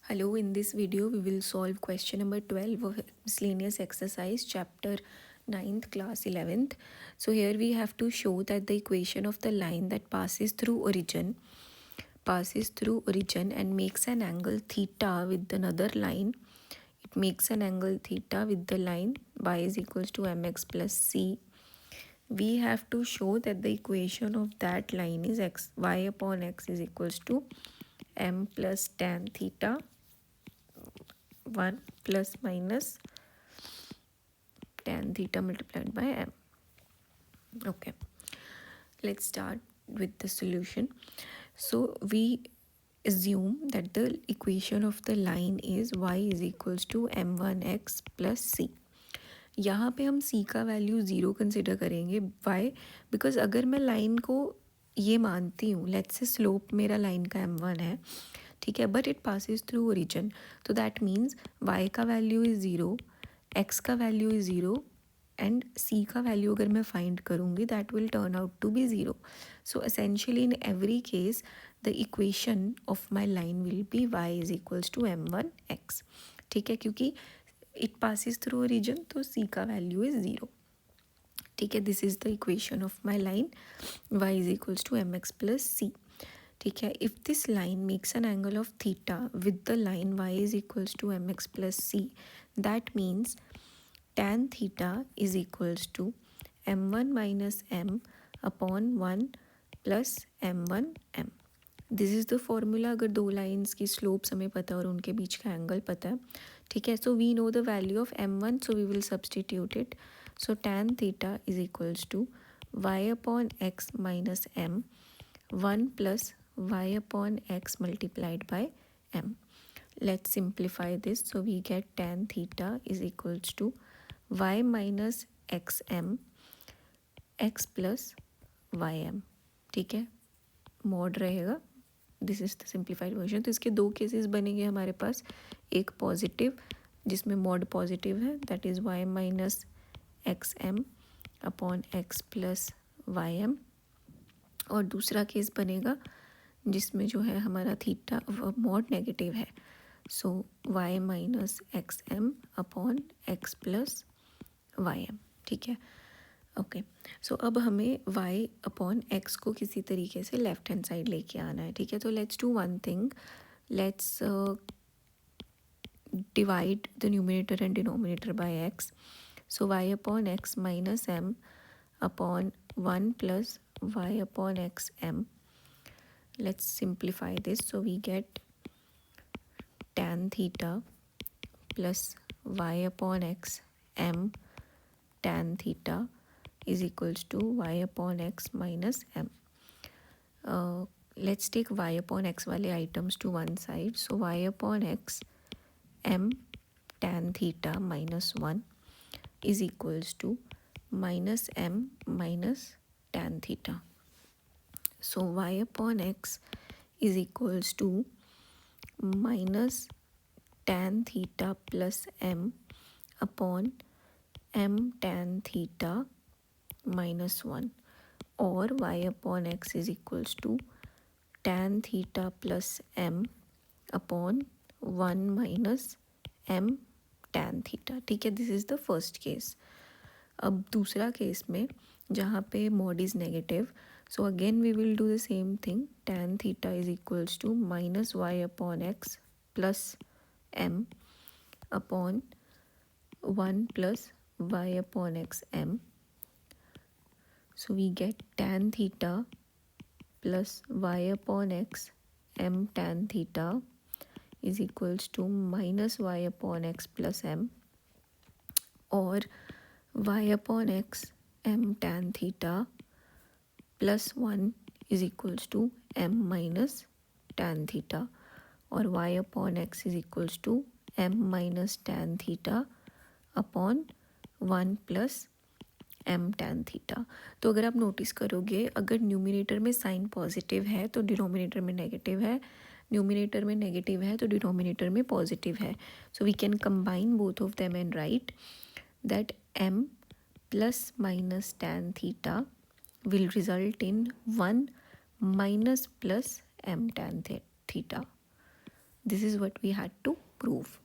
Hello, in this video we will solve question number 12 of miscellaneous exercise chapter 9th class 11th. So here we have to show that the equation of the line that passes through origin and makes an angle theta with another line. It makes an angle theta with the line y is equals to mx plus c. We have to show that the equation of that line is y upon x is equals to m plus tan theta 1 plus minus tan theta multiplied by m. Okay, let's start with the solution. So we assume that the equation of the line is y is equals to m1x plus c. यहाँ पे हम c का value 0 consider करेंगे. Y? Because अगर मैं line को ये मानती हूँ, लेट्स से स्लोप मेरा लाइन का m1 है, ठीक है, but it passes through origin, तो दैट मीन्स y का वैल्यू इज़ 0, x का वैल्यू इज़ 0 एंड c का वैल्यू अगर मैं फाइंड करूँगी that will turn out to be 0. So essentially in every case the equation of my line will be y is equals to m1x. ठीक है, क्योंकि it passes through origin तो c का value is 0. ठीक है, this is the equation of my line y is equals to mx plus c. ठीक है, if this line makes an angle of theta with the line y is equals to mx plus c, that means tan theta is equals to m1 minus m upon 1 plus m1m. This is the formula अगर दो lines की slopes हमें पता है और उनके बीच का angle पता है. ठीक है, so we know the value of m1, so we will substitute it. So tan theta is equals to y upon x minus m 1 plus y upon x multiplied by m. Let's simplify this. So we get tan theta is equals to y minus xm x plus ym. ठीक है, mod रहेगा. This is the simplified version. तो इसके दो cases बनेंगे हमारे पास. एक positive जिसमें मॉड पॉजिटिव है, that is y minus X M upon X plus Y M, और दूसरा केस बनेगा जिसमें जो है हमारा थीटा मॉड नेगेटिव है. So y minus X M upon X plus Y M. ठीक है, ओके. सो अब हमें y अपॉन x को किसी तरीके से लेफ्ट हैंड साइड लेके आना है. ठीक है, तो let's do one thing. Let's divide the numerator and denominator by x. So y upon x minus m upon 1 plus y upon x m. Let's simplify this. So we get tan theta plus y upon x m tan theta is equals to y upon x minus m. Let's take y upon x वाले items to one side. So y upon x m tan theta minus 1 is equals to minus m minus tan theta. So y upon x is equals to minus tan theta plus m upon m tan theta minus 1, और y upon x is equals to tan theta plus m upon 1 minus m tan theta. ठीक है, this is the first case. अब दूसरा case में जहाँ पे mod is negative, so again we will do the same thing. Tan theta is equals to minus y upon x plus m upon 1 plus y upon x m. So we get tan theta plus y upon x m tan theta is equals to minus y upon x plus m, और y upon x m tan theta plus 1 is equals to m minus tan theta, और y upon x is equals to m minus tan theta upon 1 plus m tan theta. तो अगर आप notice करोगे, अगर numerator में sign positive है तो denominator में नेगेटिव है, न्यूमिनेटर में नेगेटिव है तो डिनोमिनेटर में पॉजिटिव है. So we can combine both of them and write that m plus minus tan theta will result in 1 minus plus m tan theta. This is what we had to prove.